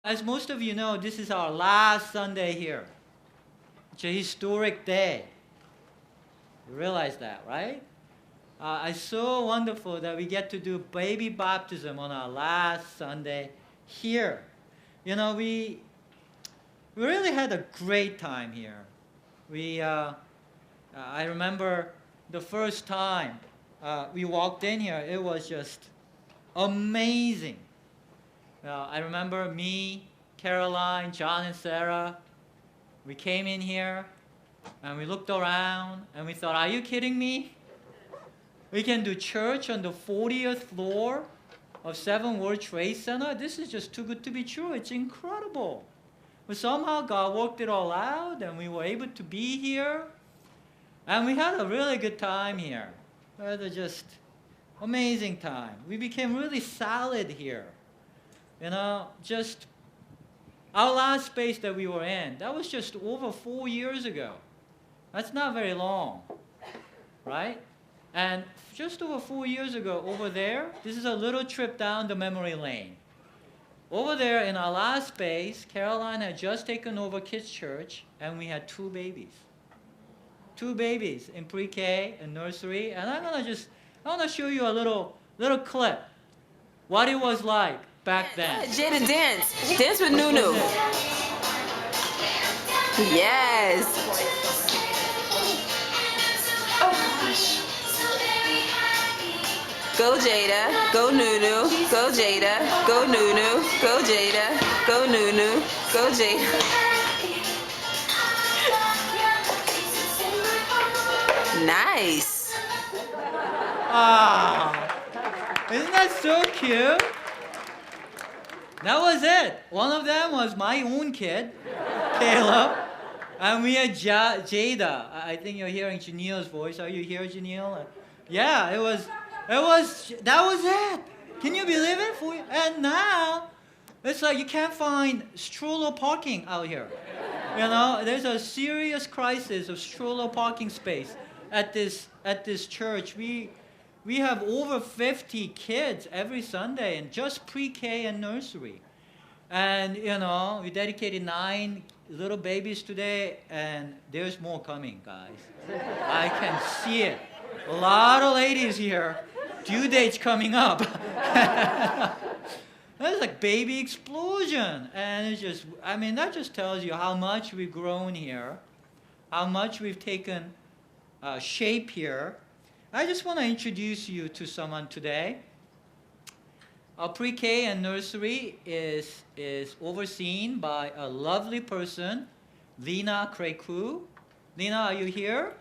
As most of you know, this is our last Sunday here. It's a historic day. You realize that, right? It's so wonderful that we get to do baby baptism on our last Sunday here. We really had a great time here. I remember the first time we walked in here, it was just amazing. I remember me, Caroline, John, and Sarah. We came in here and we looked around and we thought, are you kidding me? We can do church on the 40th floor of 7 World Trade Center? This is just too good to be true. It's incredible. But somehow God worked it all out and we were able to be here. And we had a really good time here. It was just amazing time. We became really solid here. Just our last space that we were in, that was just over 4 years ago. That's not very long, right? And just over 4 years ago, over there, this is a little trip down the memory lane. Over there in our last space, Caroline had just taken over Kids Church, and we had 2 babies. 2 babies in pre-K and nursery, and I want to show you a little clip, what it was like back then. Jada, dance with Nunu. Yes. Go Jada, go Nunu, go Jada, go Nunu, go Jada, go Nunu, go Jada. Nice. Isn't that so cute? That was it. One of them was my own kid, Caleb, and we had Jada. I think you're hearing Janelle's voice. Are you here, Janelle? Yeah, that was it. Can you believe it? And now, it's like you can't find stroller parking out here. There's a serious crisis of stroller parking space at this church. We have over 50 kids every Sunday, and just pre-K and nursery. And, we dedicated 9 little babies today, and there's more coming, guys. I can see it. A lot of ladies here. Due dates coming up. That's like baby explosion. And that just tells you how much we've grown here, how much we've taken shape here. I just want to introduce you to someone today. Our pre-K and nursery is overseen by a lovely person, Lena Kreku. Lena, are you here?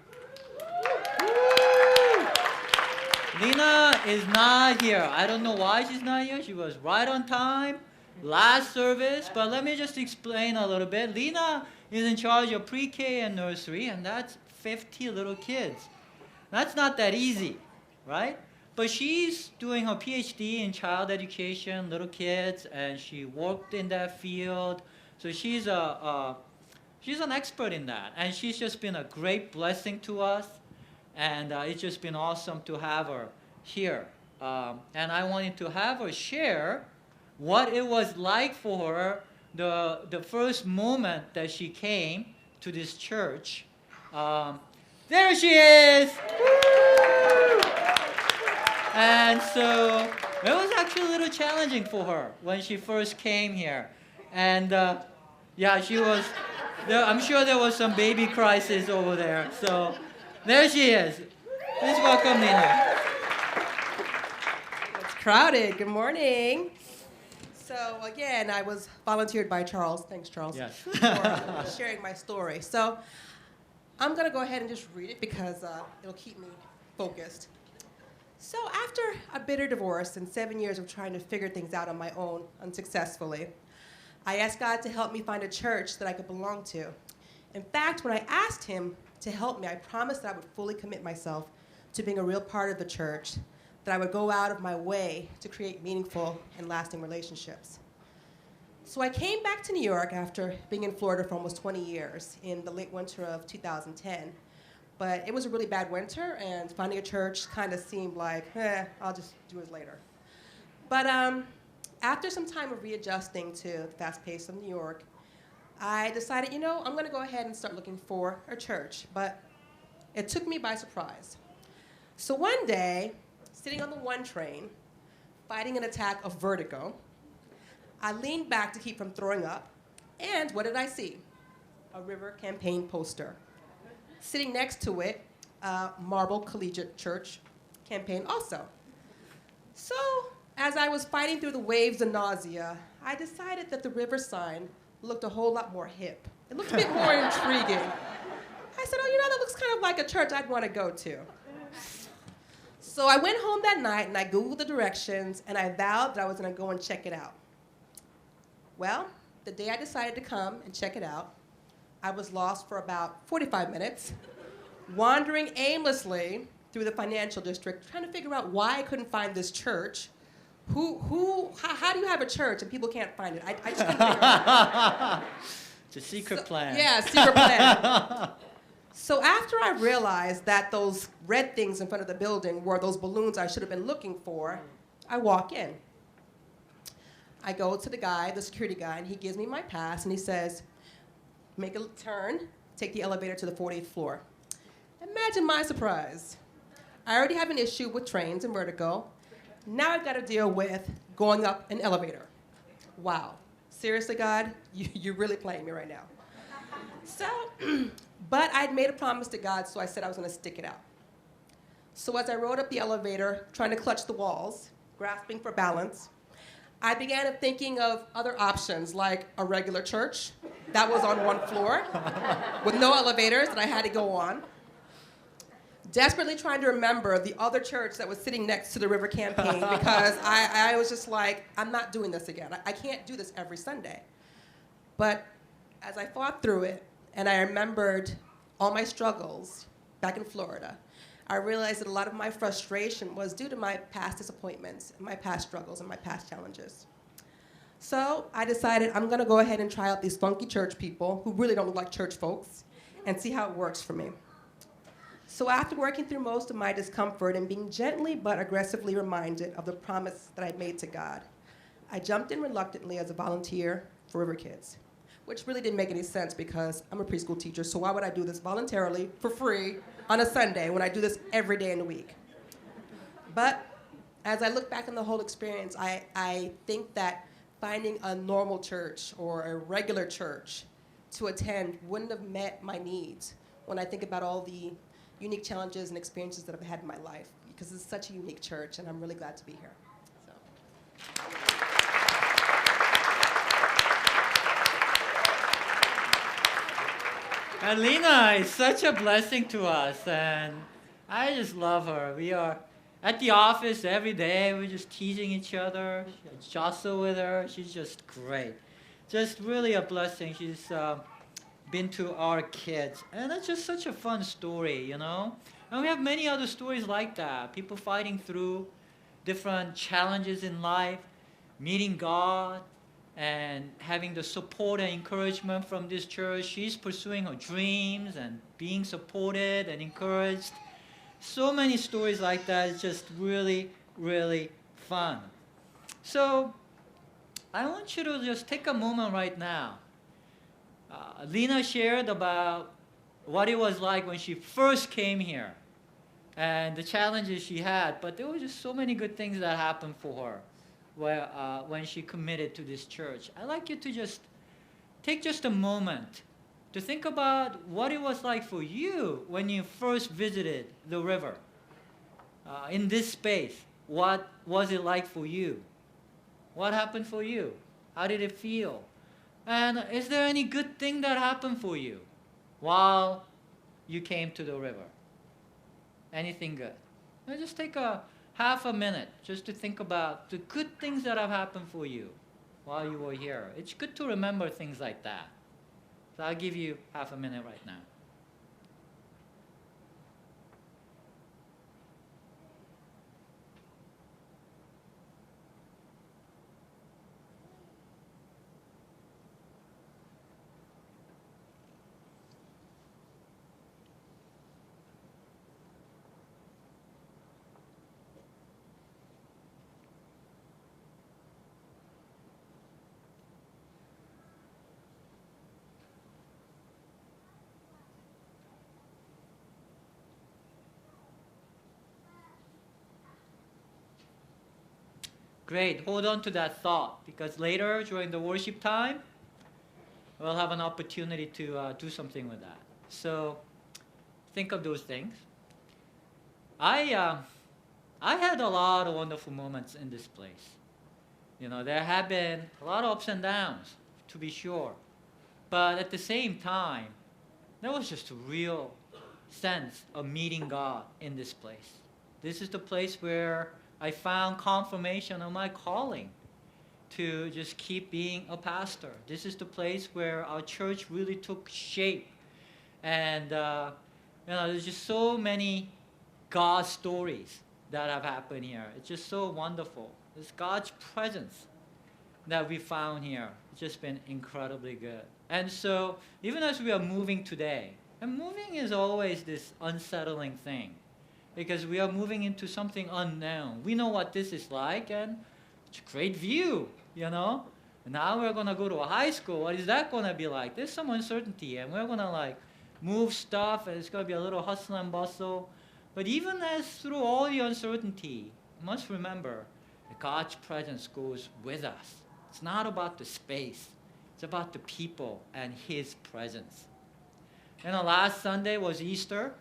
Lena is not here. I don't know why she's not here. She was right on time, last service. But let me just explain a little bit. Lena is in charge of pre-K and nursery, and that's 50 little kids. That's not that easy, right? But she's doing her PhD in child education, little kids, and she worked in that field. So she's an expert in that, and she's just been a great blessing to us. And it's just been awesome to have her here. And I wanted to have her share what it was like for her the first moment that she came to this church. There she is! Woo! And so it was actually a little challenging for her when she first came here. And she was, I'm sure there was some baby crisis over there. So there she is. Please welcome Nina. It's crowded. Good morning. So again, I was volunteered by Charles. Thanks, Charles, Yes. for sharing my story. So I'm going to go ahead and just read it because it'll keep me focused. So after a bitter divorce and 7 years of trying to figure things out on my own unsuccessfully, I asked God to help me find a church that I could belong to. In fact, when I asked him to help me, I promised that I would fully commit myself to being a real part of the church, that I would go out of my way to create meaningful and lasting relationships. So I came back to New York after being in Florida for almost 20 years in the late winter of 2010. But it was a really bad winter, and finding a church kind of seemed like, I'll just do it later. But after some time of readjusting to the fast pace of New York, I decided, I'm going to go ahead and start looking for a church. But it took me by surprise. So one day, sitting on the 1 train, fighting an attack of vertigo, I leaned back to keep from throwing up, and what did I see? A River campaign poster. Sitting next to it, Marble Collegiate Church campaign also. So, as I was fighting through the waves of nausea, I decided that the River sign looked a whole lot more hip. It looked a bit more intriguing. I said, that looks kind of like a church I'd want to go to. So I went home that night and I Googled the directions and I vowed that I was going to go and check it out. Well, the day I decided to come and check it out, I was lost for about 45 minutes, wandering aimlessly through the financial district, trying to figure out why I couldn't find this church. How do you have a church and people can't find it? I just couldn't figure it out. It's a secret plan. Yeah, secret plan. So after I realized that those red things in front of the building were those balloons I should have been looking for, I walk in. I go to the security guy, and he gives me my pass, and he says, make a turn, take the elevator to the 40th floor. Imagine my surprise. I already have an issue with trains and vertigo. Now I've got to deal with going up an elevator. Wow. Seriously, God, you're really playing me right now. So, but I'd made a promise to God, so I said I was going to stick it out. So as I rode up the elevator, trying to clutch the walls, grasping for balance, I began thinking of other options, like a regular church that was on 1 floor with no elevators that I had to go on. Desperately trying to remember the other church that was sitting next to the River campaign because I was just like, I'm not doing this again. I can't do this every Sunday. But as I fought through it and I remembered all my struggles back in Florida, I realized that a lot of my frustration was due to my past disappointments, and my past struggles, and my past challenges. So I decided I'm going to go ahead and try out these funky church people who really don't look like church folks and see how it works for me. So after working through most of my discomfort and being gently but aggressively reminded of the promise that I'd made to God, I jumped in reluctantly as a volunteer for River Kids, which really didn't make any sense because I'm a preschool teacher, so why would I do this voluntarily for free on a Sunday when I do this every day in the week? But as I look back on the whole experience, I think that finding a normal church or a regular church to attend wouldn't have met my needs when I think about all the unique challenges and experiences that I've had in my life, because it's such a unique church, and I'm really glad to be here. So. Alina is such a blessing to us, and I just love her. We are at the office every day. We're just teasing each other. I jostle with her. She's just great. Just really a blessing. She's been to our kids, and it's just such a fun story, And we have many other stories like that. People fighting through different challenges in life, meeting God, and having the support and encouragement from this church. She's pursuing her dreams and being supported and encouraged. So many stories like that. It's just really, really fun. So I want you to just take a moment right now. Lena shared about what it was like when she first came here and the challenges she had, but there were just so many good things that happened for her when she committed to this church. I'd like you to just take just a moment to think about what it was like for you when you first visited the river. In this space, what was it like for you? What happened for you? How did it feel? And is there any good thing that happened for you while you came to the river? Anything good? Now just take a half a minute just to think about the good things that have happened for you while you were here. It's good to remember things like that. So I'll give you half a minute right now. Great. Hold on to that thought, because later during the worship time, we'll have an opportunity to do something with that. So think of those things. I had a lot of wonderful moments in this place. You know, there have been a lot of ups and downs, to be sure. But at the same time, there was just a real sense of meeting God in this place. This is the place where I found confirmation of my calling to just keep being a pastor. This is the place where our church really took shape. And, there's just so many God stories that have happened here. It's just so wonderful. It's God's presence that we found here. It's just been incredibly good. And so, even as we are moving today, and moving is always this unsettling thing, because we are moving into something unknown. We know what this is like, and it's a great view, you know. And now we're going to go to a high school. What is that going to be like? There's some uncertainty, and we're going to move stuff, and it's going to be a little hustle and bustle. But even as through all the uncertainty, you must remember that God's presence goes with us. It's not about the space. It's about the people and His presence. Last Sunday was Easter.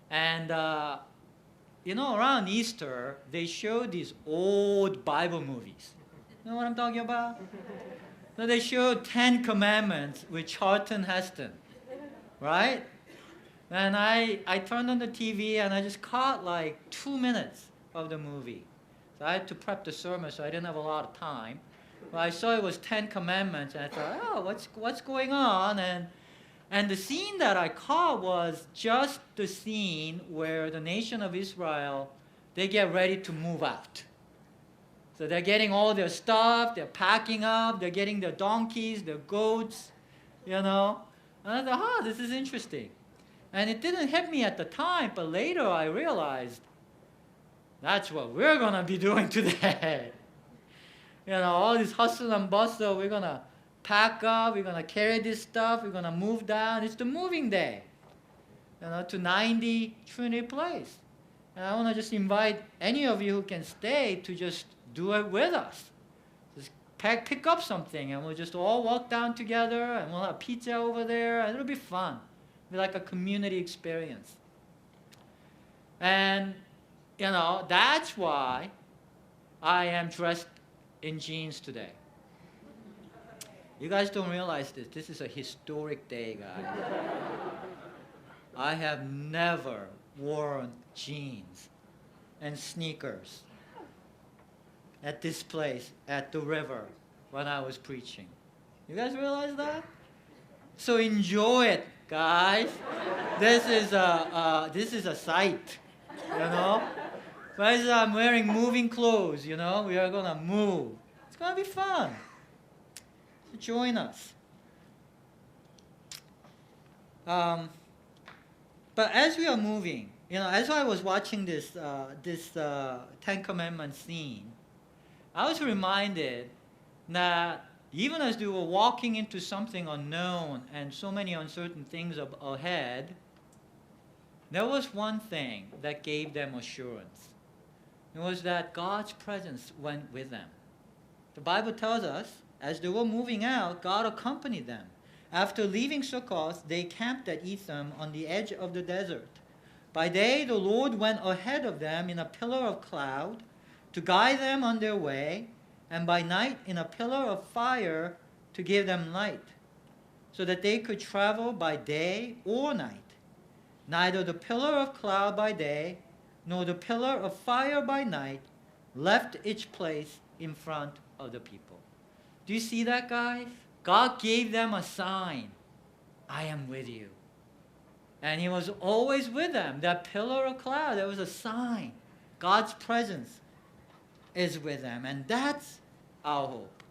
And, around Easter, they showed these old Bible movies. You know what I'm talking about? So they showed 10 Commandments with Charlton Heston, right? And I turned on the TV and I just caught 2 minutes of the movie. So I had to prep the sermon, so I didn't have a lot of time. But I saw it was 10 Commandments, and I thought, oh, what's going on? And the scene that I caught was just the scene where the nation of Israel, they get ready to move out. So they're getting all their stuff, they're packing up, they're getting their donkeys, their goats, And I thought, this is interesting. And it didn't hit me at the time, but later I realized that's what we're going to be doing today. All this hustle and bustle, we're going to pack up, we're going to carry this stuff, we're going to move down. It's the moving day, to 90 Trinity Place. And I want to just invite any of you who can stay to just do it with us. Just pick up something, and we'll just all walk down together, and we'll have pizza over there, and it'll be fun. It'll be like a community experience. And, that's why I am dressed in jeans today. You guys don't realize this. This is a historic day, guys. I have never worn jeans and sneakers at this place, at the river, when I was preaching. You guys realize that? So enjoy it, guys. This is a sight, But as I'm wearing moving clothes, we are going to move. It's going to be fun. So join us. But as we are moving, as I was watching this Ten Commandments scene, I was reminded that even as they were walking into something unknown and so many uncertain things ahead, there was one thing that gave them assurance. It was that God's presence went with them. The Bible tells us, as they were moving out, God accompanied them. After leaving Succoth, they camped at Etham on the edge of the desert. By day, the Lord went ahead of them in a pillar of cloud to guide them on their way, and by night in a pillar of fire to give them light, so that they could travel by day or night. Neither the pillar of cloud by day, nor the pillar of fire by night left its place in front of the people. Do you see that, guys? God gave them a sign. I am with you. And He was always with them. That pillar of cloud, there was a sign. God's presence is with them. And that's our hope.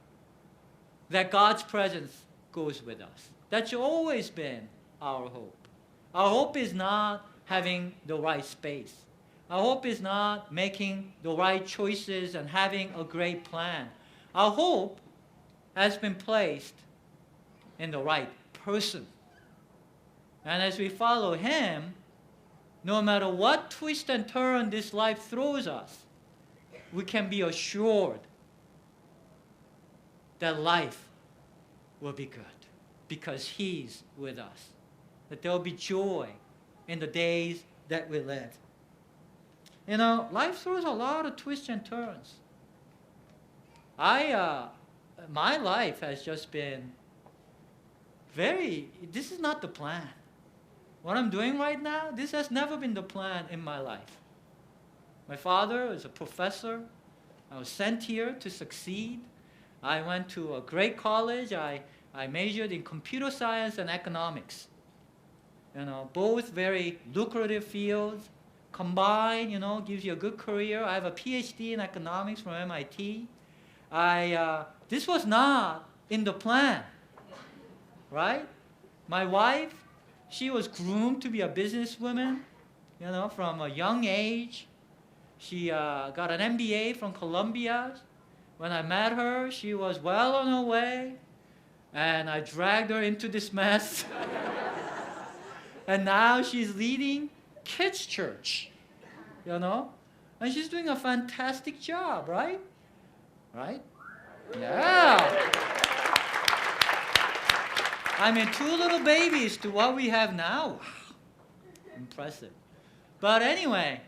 That God's presence goes with us. That's always been our hope. Our hope is not having the right space. Our hope is not making the right choices and having a great plan. Our hope has been placed in the right person. And as we follow Him, no matter what twist and turn this life throws us, we can be assured that life will be good because He's with us. That there will be joy in the days that we live. You know, life throws a lot of twists and turns. My life has just been this is not the plan. What I'm doing right now, this has never been the plan in my life. My father is a professor. I was sent here to succeed. I went to a great college. I majored in computer science and economics. You know, both very lucrative fields. Combined, you know, gives you a good career. I have a PhD in economics from MIT. This was not in the plan, right? My wife, she was groomed to be a businesswoman, you know, from a young age. She got an MBA from Columbia. When I met her, she was well on her way, and I dragged her into this mess. And now she's leading kids' church, you know, and she's doing a fantastic job, right? Right? Yeah. I mean, 2 little babies to what we have now. Wow. Impressive. But anyway,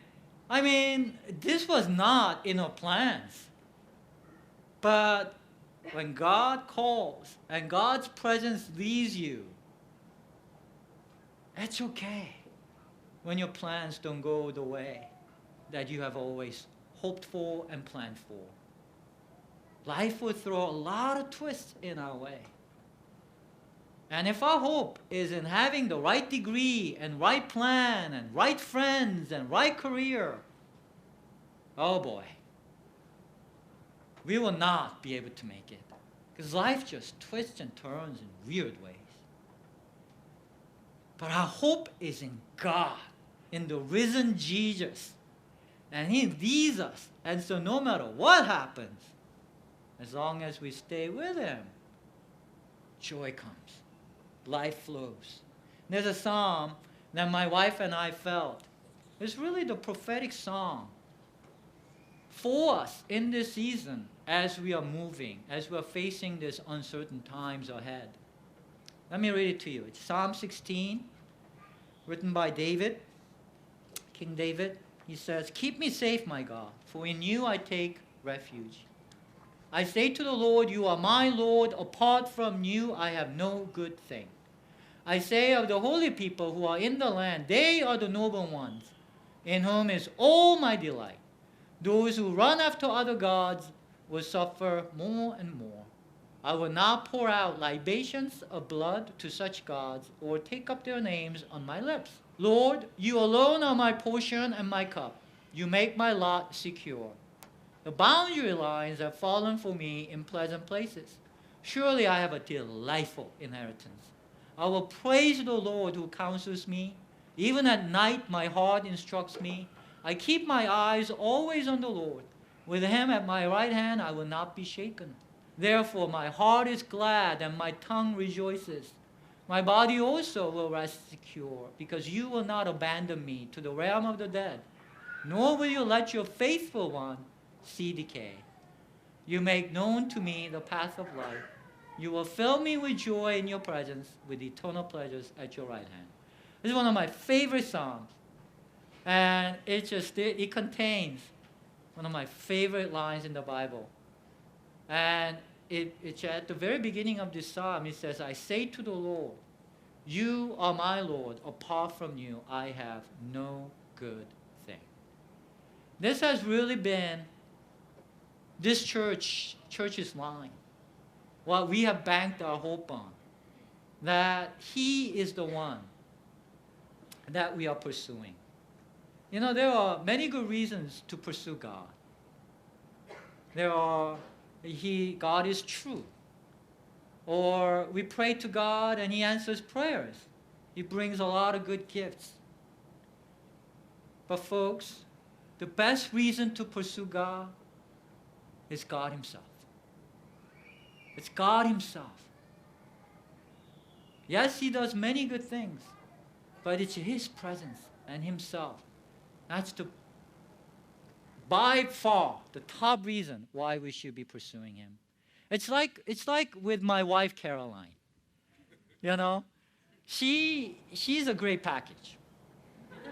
I mean, this was not in our plans. But when God calls and God's presence leads you, it's okay when your plans don't go the way that you have always hoped for and planned for. Life will throw a lot of twists in our way. And if our hope is in having the right degree and right plan and right friends and right career, oh boy, we will not be able to make it. Because life just twists and turns in weird ways. But our hope is in God, in the risen Jesus. And He leads us. And so no matter what happens, as long as we stay with Him, joy comes. Life flows. There's a psalm that my wife and I felt. It's really the prophetic song for us in this season as we are moving, as we are facing these uncertain times ahead. Let me read it to you. It's Psalm 16, written by David, King David. He says, "Keep me safe, my God, for in you I take refuge. I say to the Lord, you are my Lord. Apart from you, I have no good thing. I say of the holy people who are in the land, they are the noble ones, in whom is all my delight. Those who run after other gods will suffer more and more. I will not pour out libations of blood to such gods, or take up their names on my lips. Lord, you alone are my portion and my cup. You make my lot secure. The boundary lines have fallen for me in pleasant places. Surely I have a delightful inheritance. I will praise the Lord who counsels me. Even at night my heart instructs me. I keep my eyes always on the Lord. With Him at my right hand I will not be shaken. Therefore my heart is glad and my tongue rejoices. My body also will rest secure, because you will not abandon me to the realm of the dead, nor will you let your faithful one see decay. You make known to me the path of life. You will fill me with joy in your presence, with eternal pleasures at your right hand." This is one of my favorite songs. And it contains one of my favorite lines in the Bible. And it's at the very beginning of this psalm. It says, "I say to the Lord, you are my Lord. Apart from you, I have no good thing." This has really been this church's line. What we have banked our hope on. That He is the one that we are pursuing. You know, there are many good reasons to pursue God. God is true. Or we pray to God and He answers prayers. He brings a lot of good gifts. But folks, the best reason to pursue God is God Himself. It's God Himself. Yes, He does many good things, but it's His presence and Himself. That's the by far the top reason why we should be pursuing him. It's like with my wife Caroline. You know, she's a great package.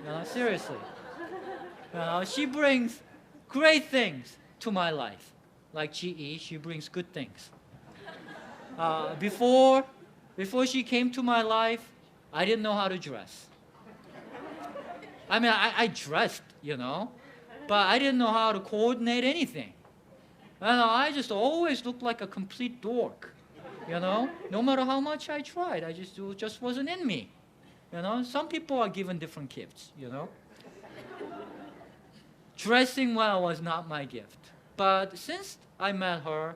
You know, seriously. You know, she brings great things to my life. Like GE, she brings good things. Before she came to my life, I didn't know how to dress. I mean, I dressed, you know, but I didn't know how to coordinate anything. And I just always looked like a complete dork, you know. No matter how much I tried, it just wasn't in me, you know. Some people are given different gifts, you know. Dressing well was not my gift. But since I met her,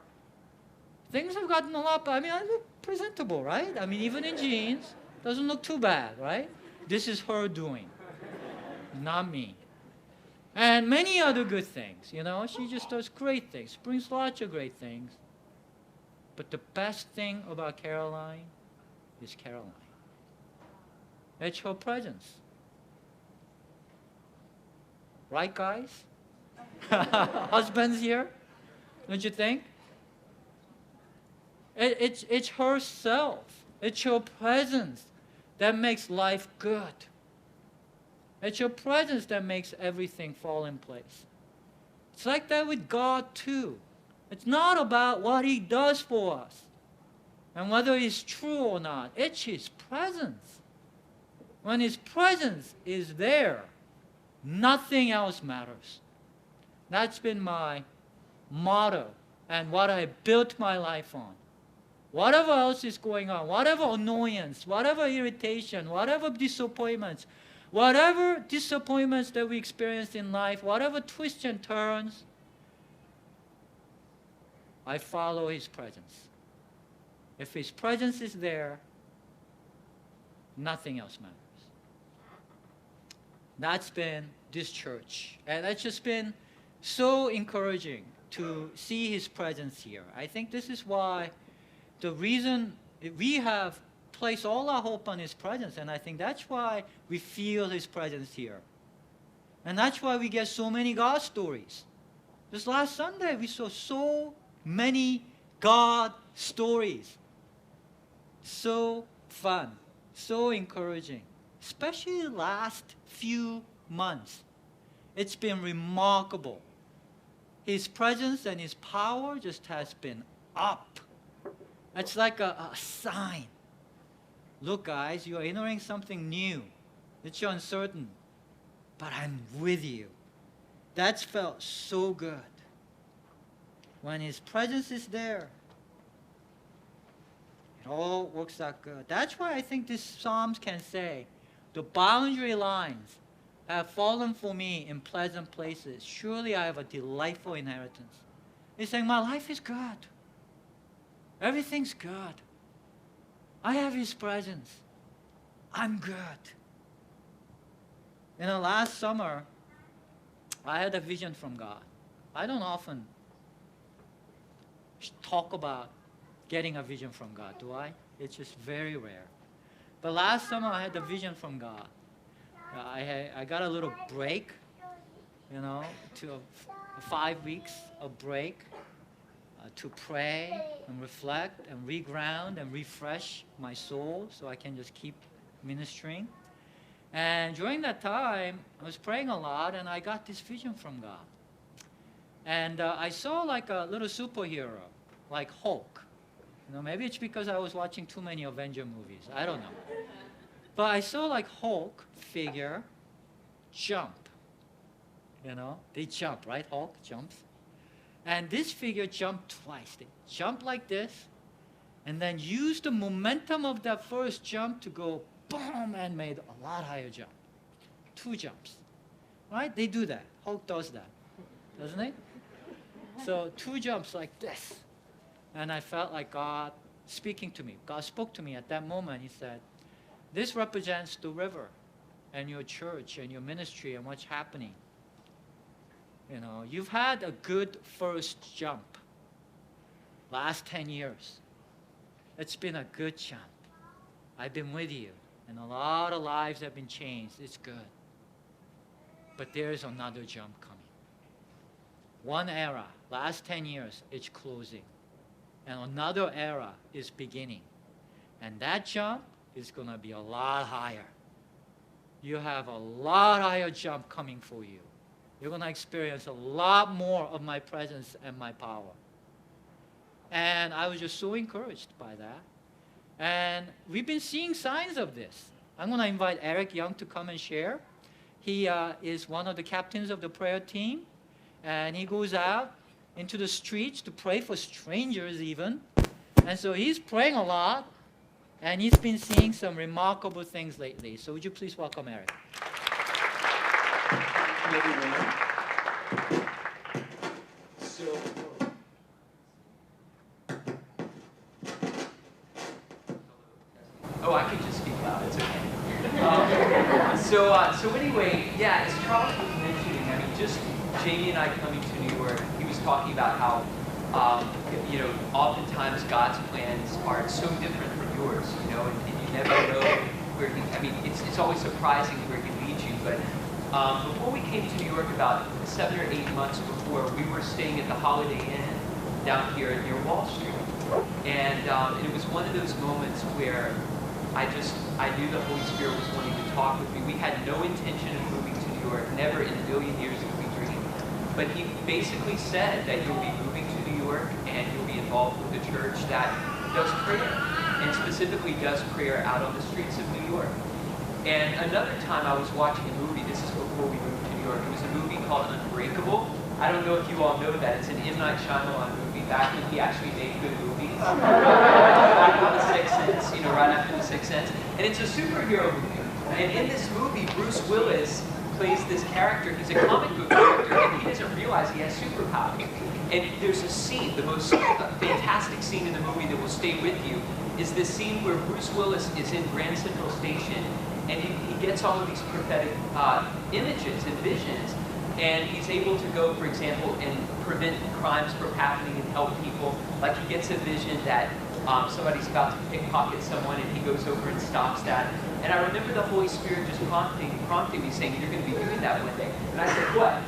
things have gotten a lot better. I mean, I look presentable, right? I mean, even in jeans, doesn't look too bad, right? This is her doing, not me. And many other good things, you know. She just does great things, brings lots of great things. But the best thing about Caroline is Caroline. It's her presence. Right, guys? Husbands here? Don't you think? It's herself. It's her presence that makes life good. It's your presence that makes everything fall in place. It's like that with God too. It's not about what He does for us and whether it's true or not. It's His presence. When His presence is there, nothing else matters. That's been my motto and what I built my life on. Whatever else is going on, whatever annoyance, whatever irritation, whatever disappointments that we experience in life, whatever twists and turns, I follow His presence. If His presence is there, nothing else matters. That's been this church. And it's just been so encouraging to see His presence here. I think this is why the reason we have placed all our hope on His presence, and I think that's why we feel His presence here. And that's why we get so many God stories. This last Sunday, we saw so many God stories. So fun, so encouraging, especially the last few months. It's been remarkable. His presence and His power just has been up. It's like a sign. Look, guys, you are entering something new. It's uncertain, but I'm with you. That's felt so good. When His presence is there, it all works out good. That's why I think these Psalms can say, the boundary lines have fallen for me in pleasant places. Surely I have a delightful inheritance. He's saying, my life is good. Everything's good. I have His presence. I'm good. You know, last summer, I had a vision from God. I don't often talk about getting a vision from God, do I? It's just very rare. But last summer, I had a vision from God. I got a little break, you know, 5 weeks of break to pray and reflect and reground and refresh my soul so I can just keep ministering. And during that time, I was praying a lot, and I got this vision from God. And I saw like a little superhero, like Hulk. You know, maybe it's because I was watching too many Avenger movies. I don't know. But I saw like Hulk figure jump. You know, they jump, right? Hulk jumps. And this figure jumped twice. They jumped like this, and then used the momentum of that first jump to go boom and made a lot higher jump. 2 jumps. Right? They do that. Hulk does that. Doesn't he? So 2 jumps like this. And I felt like God speaking to me. God spoke to me at that moment. He said, this represents the river and your church and your ministry and what's happening. You know, you've had a good first jump. Last 10 years. It's been a good jump. I've been with you. And a lot of lives have been changed. It's good. But there's another jump coming. one era, last 10 years, is closing. And another era is beginning. And that jump is going to be a lot higher. You have a lot higher jump coming for you. You're going to experience a lot more of my presence and my power. And I was just so encouraged by that. And we've been seeing signs of this. I'm going to invite Eric Young to come and share. He is one of the captains of the prayer team. And he goes out into the streets to pray for strangers even. And so he's praying a lot. And he's been seeing some remarkable things lately. So would you please welcome Eric? Everyone. So, I can just speak loud. It's okay. So anyway, yeah, as Charles was mentioning, I mean, just Jamie and I coming to New York, he was talking about how, oftentimes God's plans are so different from yours, and you never know where it's always surprising where he leads you, but before we came to New York about 7 or 8 months before, we were staying at the Holiday Inn down here near Wall Street. And it was one of those moments where I knew the Holy Spirit was wanting to talk with me. We had no intention of moving to New York, never in a million years did we dream. But he basically said that you'll be moving to New York and you'll be involved with a church that does prayer, and specifically does prayer out on the streets of New York. And another time I was watching a movie, this is before we moved to New York, it was a movie called Unbreakable. I don't know if you all know that. It's an M. Night Shyamalan movie back when he actually made good movies. Right The Sixth Sense, right after The Sixth Sense. And it's a superhero movie. And in this movie, Bruce Willis plays this character. He's a comic book character, and he doesn't realize he has superpowers. And there's a scene, the most fantastic scene in the movie that will stay with you, is this scene where Bruce Willis is in Grand Central Station, and he gets all of these prophetic images and visions, and he's able to go, for example, and prevent crimes from happening and help people. Like he gets a vision that somebody's about to pickpocket someone, and he goes over and stops that. And I remember the Holy Spirit just prompting me, saying, "You're going to be doing that one day." And I said, "What?"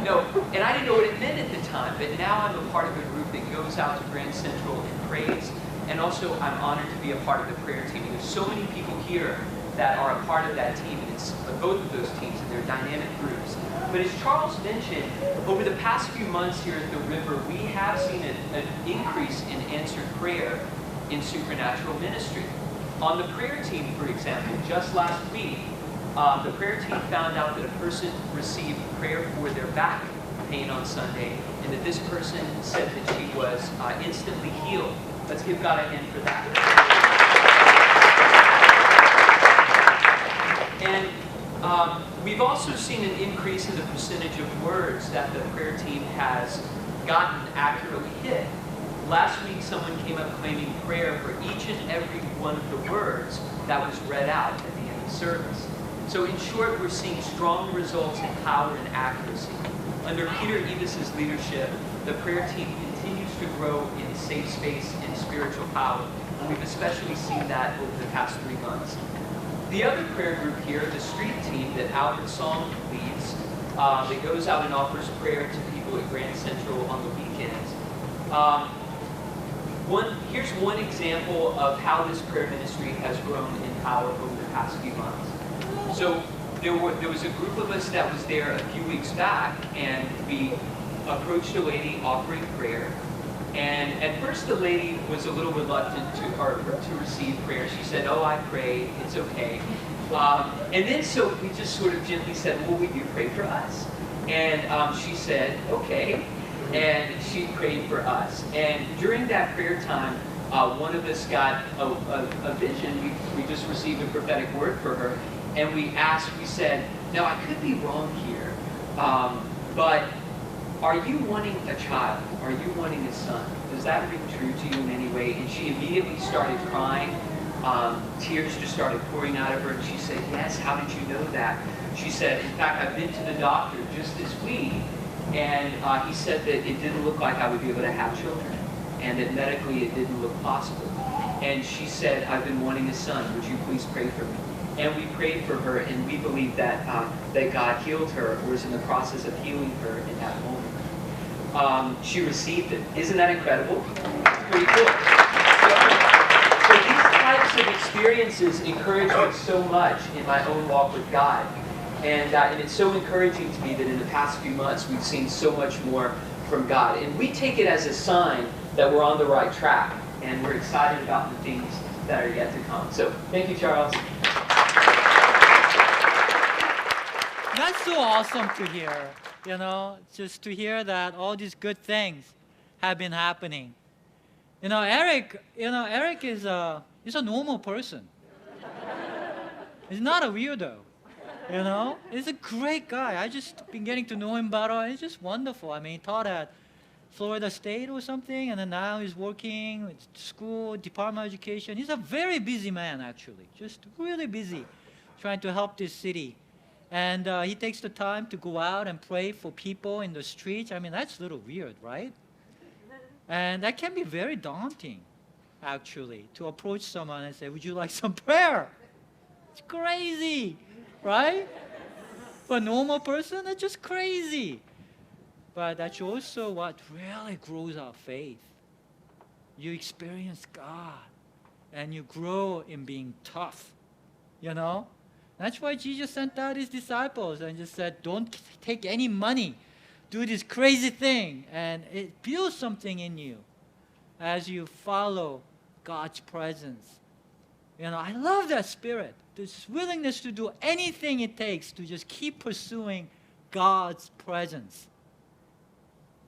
No. And I didn't know what it meant at the time, but now I'm a part of a group that goes out to Grand Central and prays. And also, I'm honored to be a part of the prayer team. And there's so many people here that are a part of that team, and it's both of those teams, and they're dynamic groups. But as Charles mentioned, over the past few months here at the River, we have seen an increase in answered prayer in supernatural ministry. On the prayer team, for example, just last week, the prayer team found out that a person received prayer for their back pain on Sunday, and that this person said that she was instantly healed. Let's give God a hand for that. And we've also seen an increase in the percentage of words that the prayer team has gotten accurately hit. Last week, someone came up claiming prayer for each and every one of the words that was read out at the end of the service. So in short, we're seeing strong results in power and accuracy. Under Peter Evis's leadership, the prayer team continues to grow in safe space and spiritual power. And we've especially seen that over the past 3 months. The other prayer group here, the street team that Albert Song leads, that goes out and offers prayer to people at Grand Central on the weekends. Here's one example of how this prayer ministry has grown in power over the past few months. So there was a group of us that was there a few weeks back, and we approached a lady offering prayer. And at first the lady was a little reluctant to receive prayer. She said, "Oh, I pray, it's okay." And then so we just sort of gently said, "Well, will you pray for us?" And she said, "Okay." And she prayed for us. And during that prayer time, one of us got a vision. We just received a prophetic word for her. And we said, "Now I could be wrong here, but are you wanting a child? Are you wanting a son? Does that ring true to you in any way?" And she immediately started crying. Tears just started pouring out of her. And she said, "Yes, how did you know that?" She said, "In fact, I've been to the doctor just this week, and he said that it didn't look like I would be able to have children, and that medically it didn't look possible." And she said, "I've been wanting a son. Would you please pray for me?" and we prayed for her, and we believe that that God healed her, or was in the process of healing her in that moment. She received it. Isn't that incredible? Pretty cool. So these types of experiences encourage me so much in my own walk with God. And it's so encouraging to me that in the past few months we've seen so much more from God. And we take it as a sign that we're on the right track, and we're excited about the things that are yet to come. So thank you, Charles. That's so awesome to hear, just to hear that all these good things have been happening. Eric is he's a normal person. He's not a weirdo, He's a great guy. I just been getting to know him better, and it's just wonderful. I mean, he taught at Florida State or something, and then now he's working at school, Department of Education. He's a very busy man, actually, just really busy, trying to help this city. And he takes the time to go out and pray for people in the streets. I mean, that's a little weird, right? And that can be very daunting, actually, to approach someone and say, would you like some prayer? It's crazy, right? For a normal person, that's just crazy. But that's also what really grows our faith. You experience God, and you grow in being tough, That's why Jesus sent out his disciples and just said, don't take any money. Do this crazy thing. And it builds something in you as you follow God's presence. I love that spirit. This willingness to do anything it takes to just keep pursuing God's presence.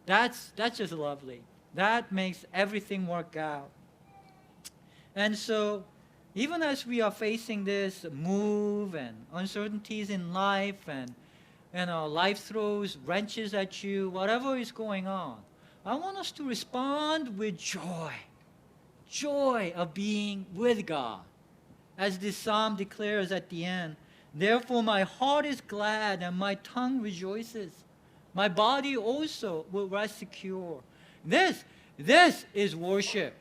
That's just lovely. That makes everything work out. And so, even as we are facing this move and uncertainties in life, and life throws wrenches at you, whatever is going on, I want us to respond with joy of being with God. As this psalm declares at the end, therefore my heart is glad and my tongue rejoices. My body also will rest secure. This is worship.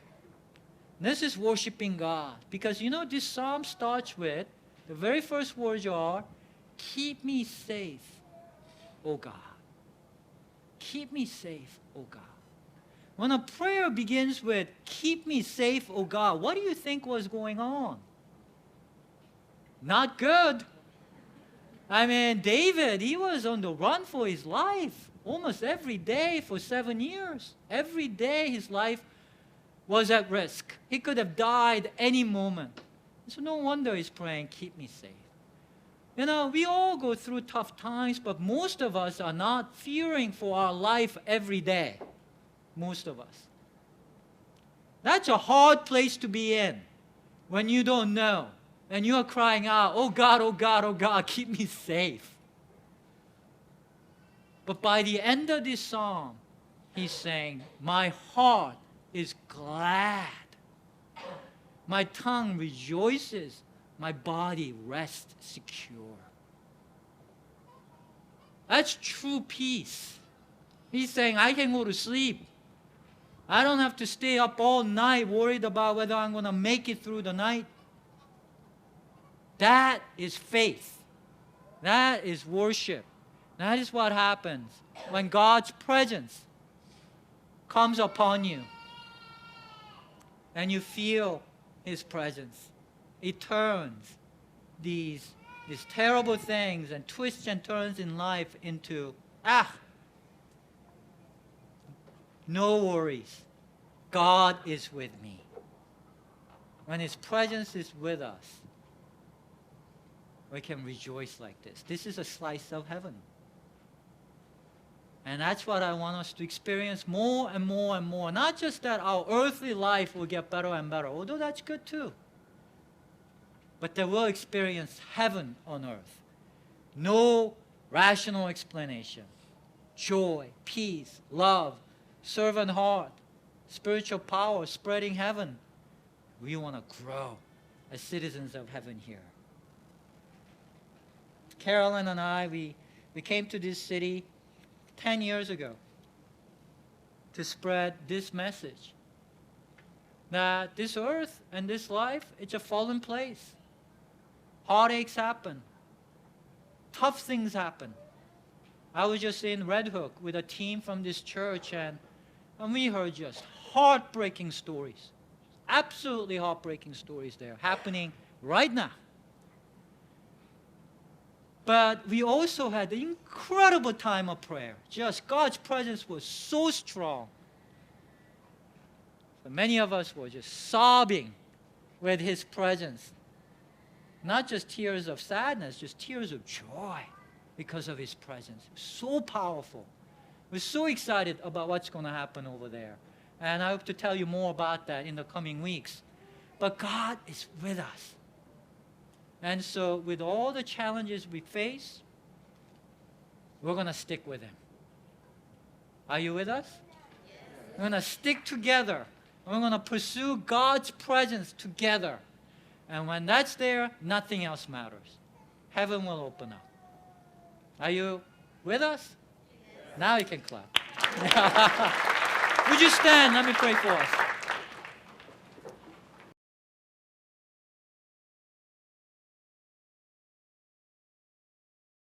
This is worshiping God. Because this psalm starts with, the very first words are, keep me safe, O God. Keep me safe, O God. When a prayer begins with, keep me safe, O God, what do you think was going on? Not good. I mean, David, he was on the run for his life almost every day for 7 years. Every day his life was at risk. He could have died any moment. So no wonder he's praying, keep me safe. We all go through tough times, but most of us are not fearing for our life every day. Most of us. That's a hard place to be in when you don't know. And you are crying out, oh God, oh God, oh God, keep me safe. But by the end of this psalm, he's saying, my heart is glad. My tongue rejoices. My body rests secure. That's true peace. He's saying, I can go to sleep. I don't have to stay up all night worried about whether I'm going to make it through the night. That is faith. That is worship. That is what happens when God's presence comes upon you and you feel his presence. It turns these terrible things and twists and turns in life into, no worries. God is with me. When his presence is with us, we can rejoice like this. This is a slice of heaven. And that's what I want us to experience more and more and more. Not just that our earthly life will get better and better, although that's good too. But that we'll experience heaven on earth. No rational explanation. Joy, peace, love, servant heart, spiritual power, spreading heaven. We want to grow as citizens of heaven here. Carolyn and I, we came to this city 10 years ago to spread this message. That this earth and this life, it's a fallen place. Heartaches happen. Tough things happen. I was just in Red Hook with a team from this church, and we heard just heartbreaking stories. Absolutely heartbreaking stories there happening right now. But we also had an incredible time of prayer. Just God's presence was so strong. So many of us were just sobbing with His presence. Not just tears of sadness, just tears of joy because of His presence. So powerful. We're so excited about what's going to happen over there. And I hope to tell you more about that in the coming weeks. But God is with us. And so with all the challenges we face, we're going to stick with Him. Are you with us? We're going to stick together. We're going to pursue God's presence together. And when that's there, nothing else matters. Heaven will open up. Are you with us? Now you can clap. Would you stand? Let me pray for us.